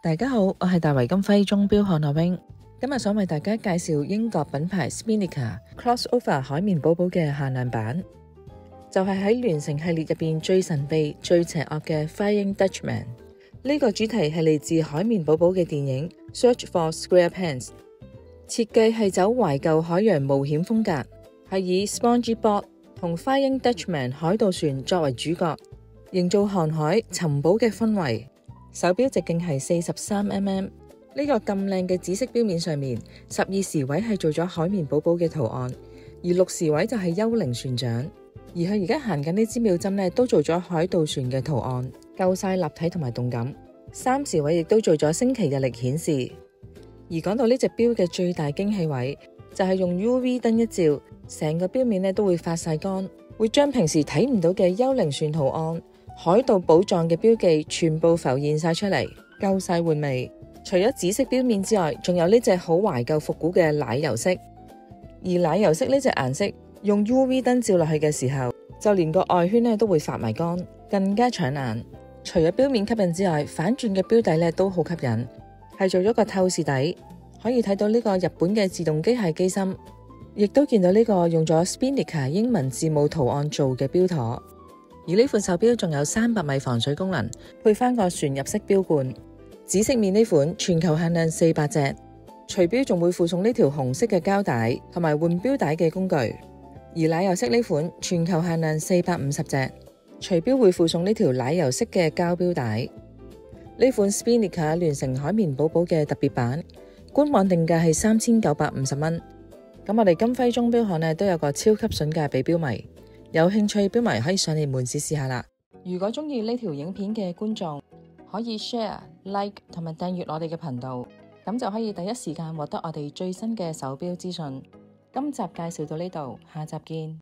大家好，我係大圍金輝鐘錶漢阿英，今日想為大家介紹英國品牌 Spinnaker Crossover 海綿寶寶嘅限量版，就係喺聯乘系列入邊最神秘、最邪惡嘅 Flying Dutchman。呢個主題係嚟自海綿寶寶嘅電影 Search for Squarepants， 設計係走懷舊海洋冒險風格，係以 SpongeBob 同 Flying Dutchman 海盜船作為主角，營造航海尋寶嘅氛圍。手錶直徑係43mm， 呢個咁靚嘅紫色錶面上面，12時位係做咗海綿寶寶嘅圖案，而6時位就係幽靈船長。而佢而家行緊呢支秒針呢，都做咗海盜船嘅圖案，夠晒立體同埋動感。3時位亦都做咗星期日曆顯示。而講到呢隻錶嘅最大驚喜位，就係用 UV 燈一照，成個錶面呢都會發晒光，會將平時睇唔到嘅幽靈船圖案、海盜寶藏嘅標記全部浮現晒出嚟，夠晒玩味。除咗紫色錶面之外，仲有呢隻好懷舊復古嘅奶油色。而奶油色呢隻顏色用 UV 燈照落去嘅時候，就連個外圈都會發埋光，更加搶眼。除咗錶面吸引之外，反轉嘅錶底都好吸引，係做咗個透視底，可以睇到呢個日本嘅自動機械機芯，亦都見到呢個用咗 Spinnaker 英文字母圖案做嘅錶陀。而呢款手錶仲有300米防水功能，配翻個旋入式錶冠。紫色面呢款全球限量400隻，隨錶仲會附送呢條紅色嘅膠帶同埋換錶帶嘅工具。而奶油色呢款全球限量450隻，隨錶會附送呢條奶油色嘅膠錶帶。呢款 Spinnaker 聯乘海綿寶寶嘅特別版，官網定價係3950蚊。咁我哋金輝鐘錶行都有個超級筍價俾錶迷。有興趣錶迷可以上嚟門市試下啦。如果中意呢條影片嘅觀眾，可以 share、like 同埋訂閱我哋嘅頻道，咁就可以第一時間獲得我哋最新嘅手錶資訊。今集介紹到呢度，下集見。